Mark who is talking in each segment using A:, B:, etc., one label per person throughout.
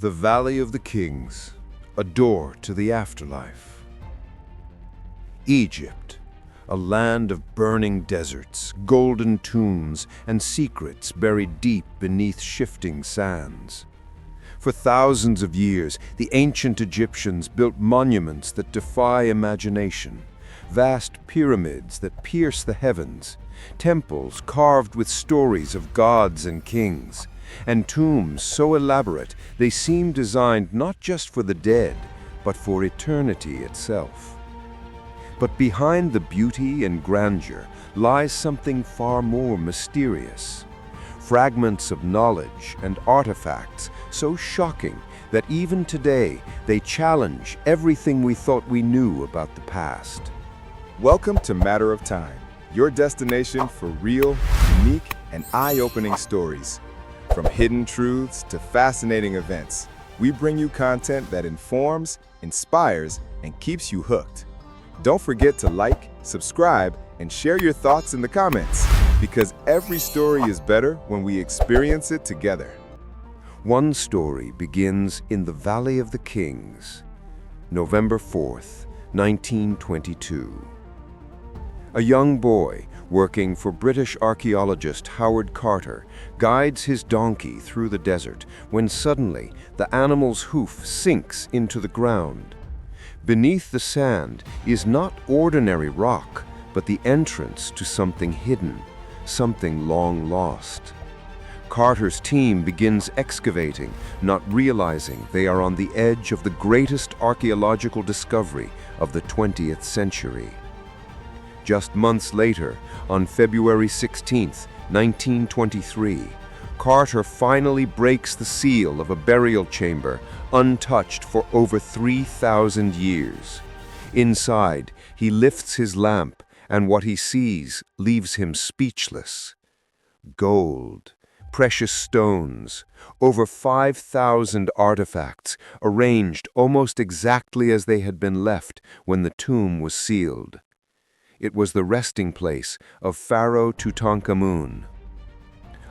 A: The Valley of the Kings, a door to the afterlife. Egypt, a land of burning deserts, golden tombs, and secrets buried deep beneath shifting sands. For thousands of years, the ancient Egyptians built monuments that defy imagination, vast pyramids that pierce the heavens, temples carved with stories of gods and kings, and tombs so elaborate they seem designed not just for the dead, but for eternity itself. But behind the beauty and grandeur lies something far more mysterious. Fragments of knowledge and artifacts so shocking that even today they challenge everything we thought we knew about the past.
B: Welcome to Matter of Time, your destination for real, unique, and eye-opening stories. From hidden truths to fascinating events, we bring you content that informs, inspires, and keeps you hooked. Don't forget to like, subscribe, and share your thoughts in the comments, because every story is better when we experience it together.
A: One story begins in the Valley of the Kings, November 4th, 1922. A young boy, working for British archaeologist Howard Carter, guides his donkey through the desert when suddenly the animal's hoof sinks into the ground. Beneath the sand is not ordinary rock, but the entrance to something hidden, something long lost. Carter's team begins excavating, not realizing they are on the edge of the greatest archaeological discovery of the 20th century. Just months later, on February 16, 1923, Carter finally breaks the seal of a burial chamber untouched for over 3,000 years. Inside, he lifts his lamp, and what he sees leaves him speechless. Gold, precious stones, over 5,000 artifacts arranged almost exactly as they had been left when the tomb was sealed. It was the resting place of Pharaoh Tutankhamun.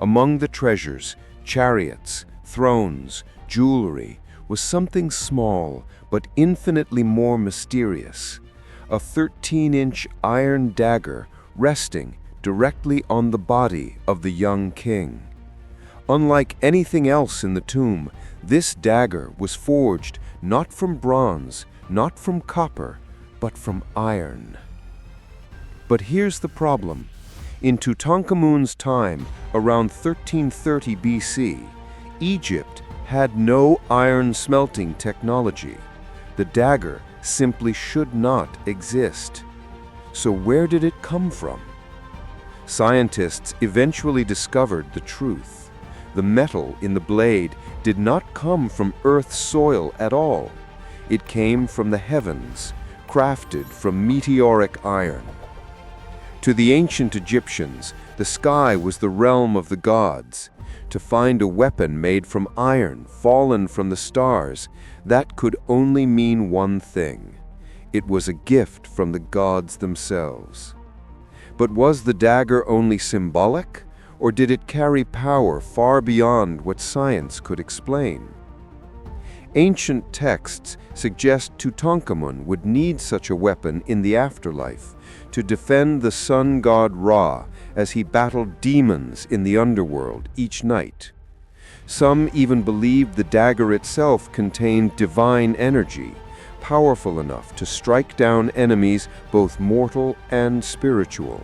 A: Among the treasures, chariots, thrones, jewelry, was something small but infinitely more mysterious, a 13-inch iron dagger resting directly on the body of the young king. Unlike anything else in the tomb, this dagger was forged not from bronze, not from copper, but from iron. But here's the problem. In Tutankhamun's time, around 1330 BC, Egypt had no iron smelting technology. The dagger simply should not exist. So where did it come from? Scientists eventually discovered the truth. The metal in the blade did not come from Earth's soil at all. It came from the heavens, crafted from meteoric iron. To the ancient Egyptians, the sky was the realm of the gods. To find a weapon made from iron fallen from the stars, that could only mean one thing. It was a gift from the gods themselves. But was the dagger only symbolic, or did it carry power far beyond what science could explain? Ancient texts suggest Tutankhamun would need such a weapon in the afterlife to defend the sun god Ra as he battled demons in the underworld each night. Some even believed the dagger itself contained divine energy, powerful enough to strike down enemies both mortal and spiritual.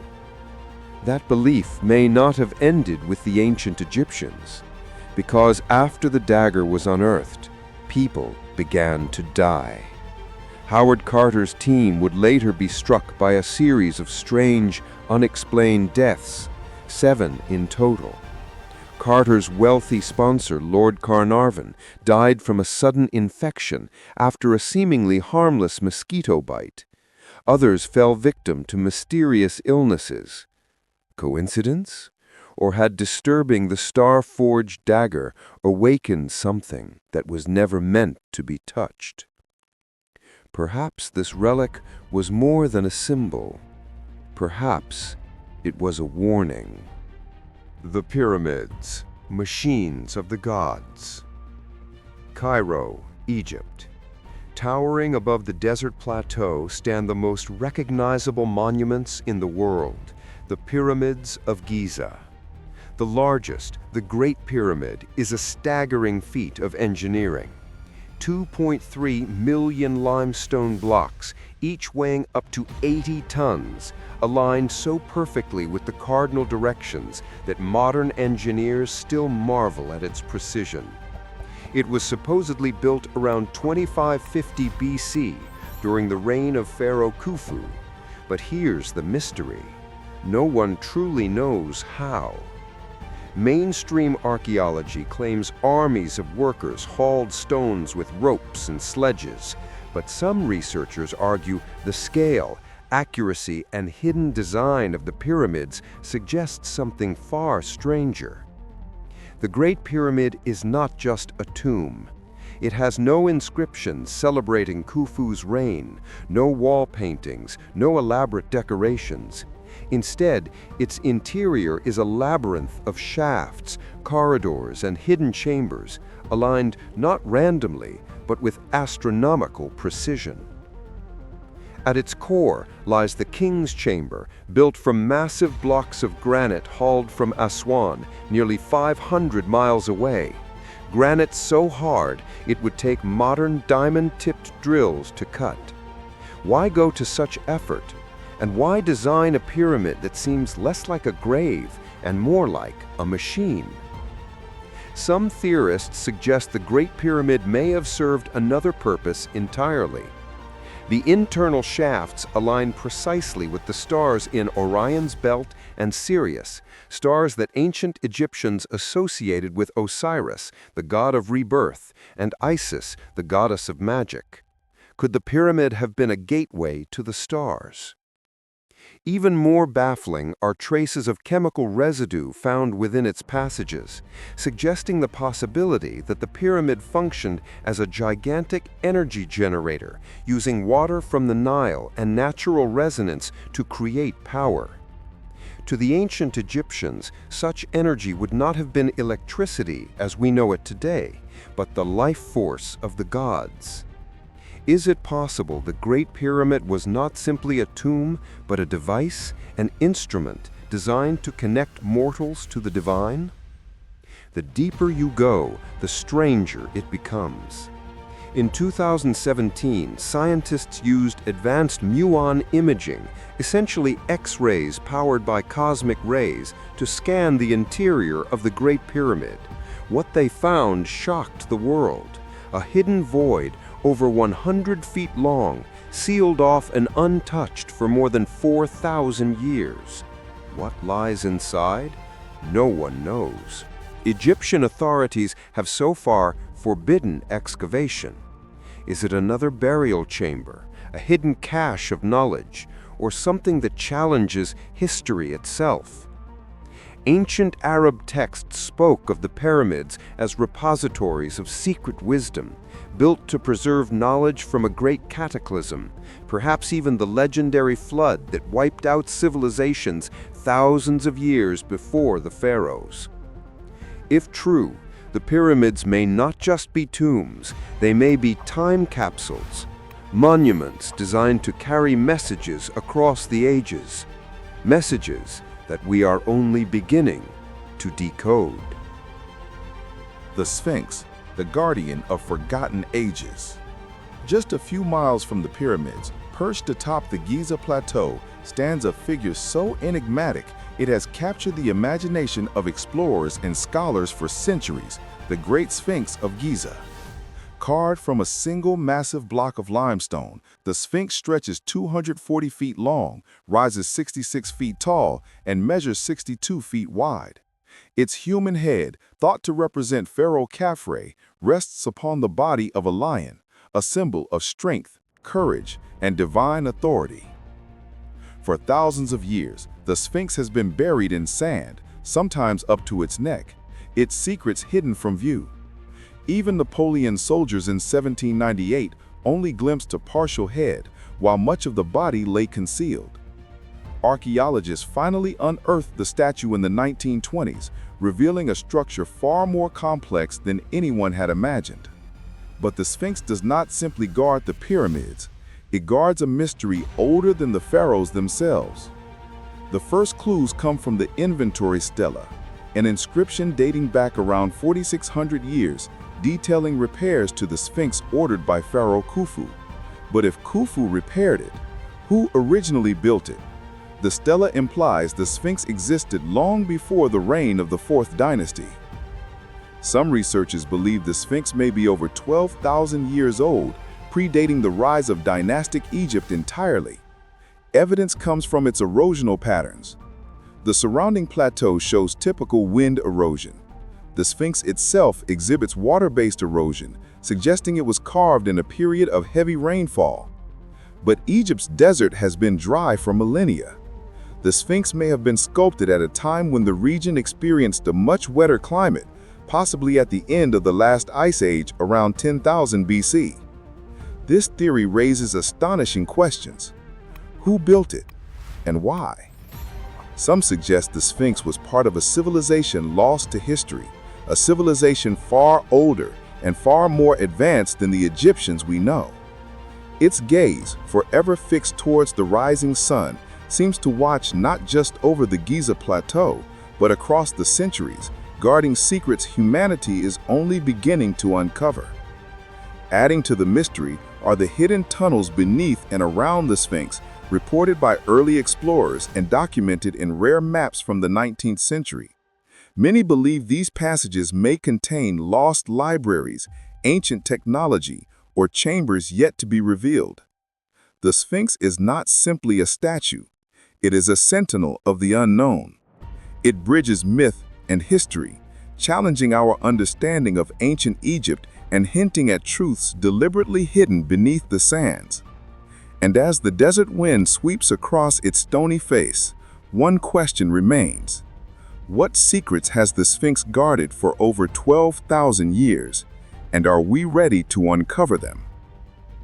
A: That belief may not have ended with the ancient Egyptians, because after the dagger was unearthed, people began to die. Howard Carter's team would later be struck by a series of strange, unexplained deaths, 7 in total. Carter's wealthy sponsor, Lord Carnarvon, died from a sudden infection after a seemingly harmless mosquito bite. Others fell victim to mysterious illnesses. Coincidence? Or had disturbing the star-forged dagger awakened something that was never meant to be touched? Perhaps this relic was more than a symbol. Perhaps it was a warning. The pyramids, machines of the gods. Cairo, Egypt. Towering above the desert plateau stand the most recognizable monuments in the world, the Pyramids of Giza. The largest, the Great Pyramid, is a staggering feat of engineering. 2.3 million limestone blocks, each weighing up to 80 tons, aligned so perfectly with the cardinal directions that modern engineers still marvel at its precision. It was supposedly built around 2550 BC, during the reign of Pharaoh Khufu. But here's the mystery. No one truly knows how. Mainstream archaeology claims armies of workers hauled stones with ropes and sledges, but some researchers argue the scale, accuracy, and hidden design of the pyramids suggests something far stranger. The Great Pyramid is not just a tomb. It has no inscriptions celebrating Khufu's reign, no wall paintings, no elaborate decorations. Instead, its interior is a labyrinth of shafts, corridors, and hidden chambers, aligned not randomly, but with astronomical precision. At its core lies the King's Chamber, built from massive blocks of granite hauled from Aswan, nearly 500 miles away. Granite so hard it would take modern diamond-tipped drills to cut. Why go to such effort? And why design a pyramid that seems less like a grave and more like a machine? Some theorists suggest the Great Pyramid may have served another purpose entirely. The internal shafts align precisely with the stars in Orion's belt and Sirius, stars that ancient Egyptians associated with Osiris, the god of rebirth, and Isis, the goddess of magic. Could the pyramid have been a gateway to the stars? Even more baffling are traces of chemical residue found within its passages, suggesting the possibility that the pyramid functioned as a gigantic energy generator, using water from the Nile and natural resonance to create power. To the ancient Egyptians, such energy would not have been electricity as we know it today, but the life force of the gods. Is it possible the Great Pyramid was not simply a tomb, but a device, an instrument designed to connect mortals to the divine? The deeper you go, the stranger it becomes. In 2017, scientists used advanced muon imaging, essentially X-rays powered by cosmic rays, to scan the interior of the Great Pyramid. What they found shocked the world. A hidden void over 100 feet long, sealed off and untouched for more than 4,000 years. What lies inside? No one knows. Egyptian authorities have so far forbidden excavation. Is it another burial chamber, a hidden cache of knowledge, or something that challenges history itself? Ancient Arab texts spoke of the pyramids as repositories of secret wisdom, built to preserve knowledge from a great cataclysm, perhaps even the legendary flood that wiped out civilizations thousands of years before the pharaohs. If true, the pyramids may not just be tombs, they may be time capsules, monuments designed to carry messages across the ages, messages that we are only beginning to decode.
B: The Sphinx, the guardian of forgotten ages. Just a few miles from the pyramids, perched atop the Giza Plateau, stands a figure so enigmatic it has captured the imagination of explorers and scholars for centuries, the Great Sphinx of Giza. Carved from a single massive block of limestone, the Sphinx stretches 240 feet long, rises 66 feet tall, and measures 62 feet wide. Its human head, thought to represent Pharaoh Khafre, rests upon the body of a lion, a symbol of strength, courage, and divine authority. For thousands of years, the Sphinx has been buried in sand, sometimes up to its neck, its secrets hidden from view. Even Napoleon's soldiers in 1798 only glimpsed a partial head, while much of the body lay concealed. Archaeologists finally unearthed the statue in the 1920s, revealing a structure far more complex than anyone had imagined. But the Sphinx does not simply guard the pyramids. It guards a mystery older than the pharaohs themselves. The first clues come from the inventory stela, an inscription dating back around 4,600 years, detailing repairs to the Sphinx ordered by Pharaoh Khufu. But if Khufu repaired it, who originally built it? The stela implies the Sphinx existed long before the reign of the 4th dynasty. Some researchers believe the Sphinx may be over 12,000 years old, predating the rise of dynastic Egypt entirely. Evidence comes from its erosional patterns. The surrounding plateau shows typical wind erosion. The Sphinx itself exhibits water-based erosion, suggesting it was carved in a period of heavy rainfall. But Egypt's desert has been dry for millennia. The Sphinx may have been sculpted at a time when the region experienced a much wetter climate, possibly at the end of the last ice age around 10,000 BC. This theory raises astonishing questions. Who built it, and why? Some suggest the Sphinx was part of a civilization lost to history, a civilization far older and far more advanced than the Egyptians we know. Its gaze, forever fixed towards the rising sun, seems to watch not just over the Giza Plateau, but across the centuries, guarding secrets humanity is only beginning to uncover. Adding to the mystery are the hidden tunnels beneath and around the Sphinx, reported by early explorers and documented in rare maps from the 19th century. Many believe these passages may contain lost libraries, ancient technology, or chambers yet to be revealed. The Sphinx is not simply a statue. It is a sentinel of the unknown. It bridges myth and history, challenging our understanding of ancient Egypt and hinting at truths deliberately hidden beneath the sands. And as the desert wind sweeps across its stony face, one question remains. What secrets has the Sphinx guarded for over 12,000 years, and are we ready to uncover them?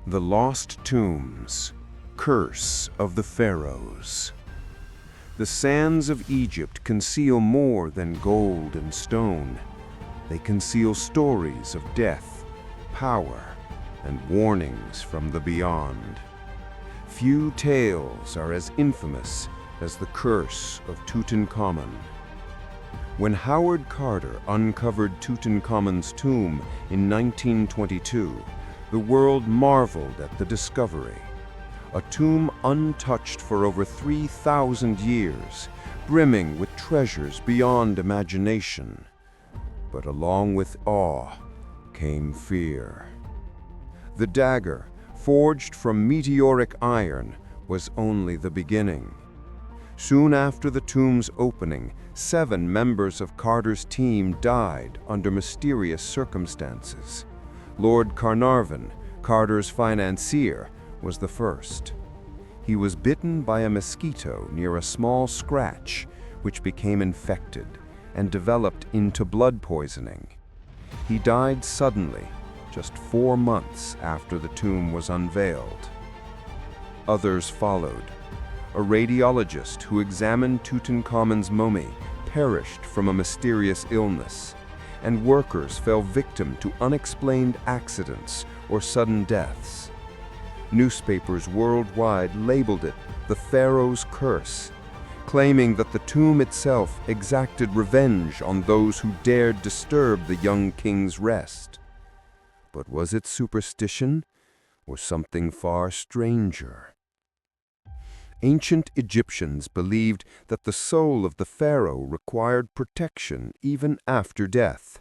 A: The Lost Tombs, Curse of the Pharaohs. The sands of Egypt conceal more than gold and stone. They conceal stories of death, power, and warnings from the beyond. Few tales are as infamous as the curse of Tutankhamun. When Howard Carter uncovered Tutankhamun's tomb in 1922, the world marveled at the discovery. A tomb untouched for over 3,000 years, brimming with treasures beyond imagination. But along with awe came fear. The dagger, forged from meteoric iron, was only the beginning. Soon after the tomb's opening, 7 members of Carter's team died under mysterious circumstances. Lord Carnarvon, Carter's financier, was the first. He was bitten by a mosquito near a small scratch, which became infected and developed into blood poisoning. He died suddenly, just 4 months after the tomb was unveiled. Others followed. A radiologist who examined Tutankhamun's mummy perished from a mysterious illness, and workers fell victim to unexplained accidents or sudden deaths. Newspapers worldwide labeled it the Pharaoh's Curse, claiming that the tomb itself exacted revenge on those who dared disturb the young king's rest. But was it superstition or something far stranger? Ancient Egyptians believed that the soul of the pharaoh required protection even after death.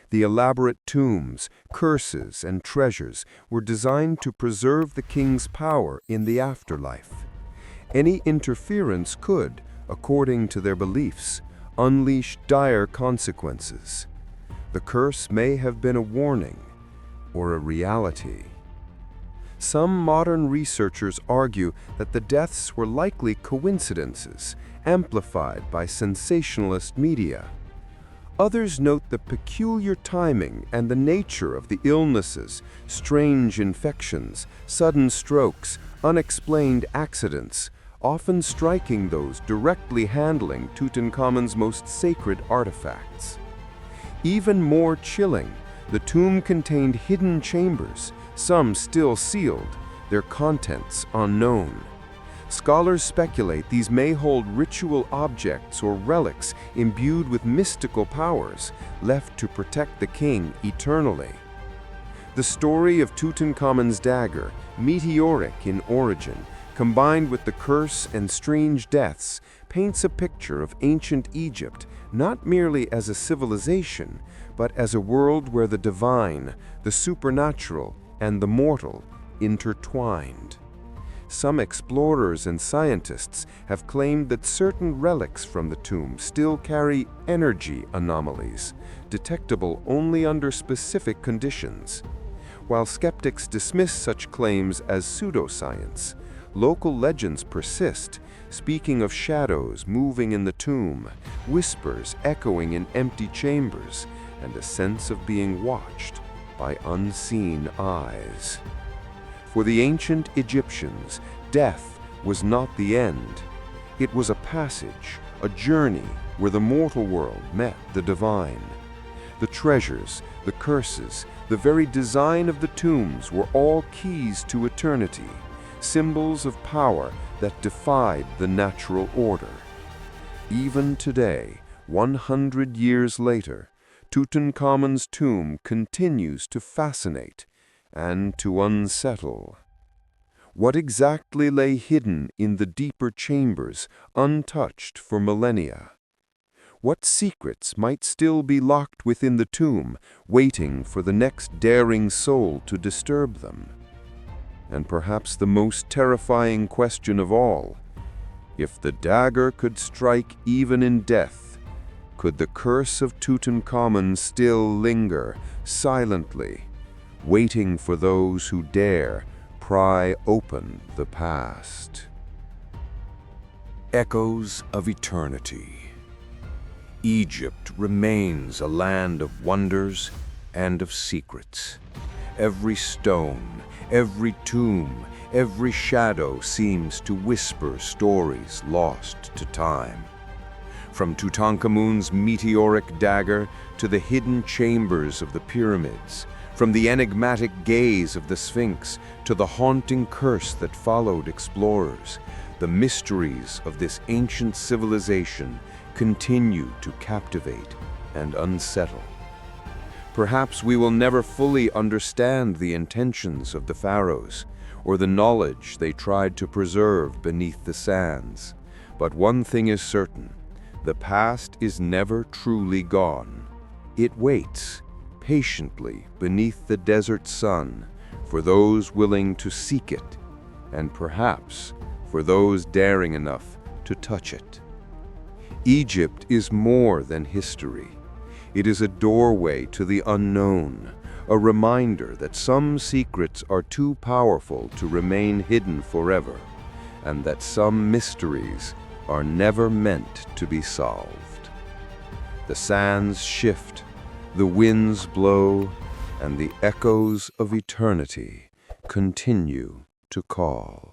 A: The elaborate tombs, curses, and treasures were designed to preserve the king's power in the afterlife. Any interference could, according to their beliefs, unleash dire consequences. The curse may have been a warning or a reality. Some modern researchers argue that the deaths were likely coincidences, amplified by sensationalist media. Others note the peculiar timing and the nature of the illnesses, strange infections, sudden strokes, unexplained accidents, often striking those directly handling Tutankhamun's most sacred artifacts. Even more chilling, The tomb contained hidden chambers, some still sealed, their contents unknown. Scholars speculate these may hold ritual objects or relics imbued with mystical powers, left to protect the king eternally. The story of Tutankhamun's dagger, meteoric in origin, combined with the curse and strange deaths, paints a picture of ancient Egypt not merely as a civilization, but as a world where the divine, the supernatural, and the mortal intertwined. Some explorers and scientists have claimed that certain relics from the tomb still carry energy anomalies, detectable only under specific conditions. While skeptics dismiss such claims as pseudoscience, local legends persist, speaking of shadows moving in the tomb, whispers echoing in empty chambers, and a sense of being watched by unseen eyes. For the ancient Egyptians, death was not the end. It was a passage, a journey where the mortal world met the divine. The treasures, the curses, the very design of the tombs were all keys to eternity, symbols of power that defied the natural order. Even today, 100 years later, Tutankhamun's tomb continues to fascinate and to unsettle. What exactly lay hidden in the deeper chambers, untouched for millennia? What secrets might still be locked within the tomb, waiting for the next daring soul to disturb them? And perhaps the most terrifying question of all, if the dagger could strike even in death, could the curse of Tutankhamun still linger silently, waiting for those who dare pry open the past? Echoes of eternity. Egypt remains a land of wonders and of secrets. Every stone, every tomb, every shadow seems to whisper stories lost to time. From Tutankhamun's meteoric dagger to the hidden chambers of the pyramids, from the enigmatic gaze of the Sphinx to the haunting curse that followed explorers, the mysteries of this ancient civilization continue to captivate and unsettle. Perhaps we will never fully understand the intentions of the pharaohs or the knowledge they tried to preserve beneath the sands. But one thing is certain: the past is never truly gone. It waits patiently beneath the desert sun for those willing to seek it, and perhaps for those daring enough to touch it. Egypt is more than history. It is a doorway to the unknown, a reminder that some secrets are too powerful to remain hidden forever, and that some mysteries are never meant to be solved. The sands shift, the winds blow, and the echoes of eternity continue to call.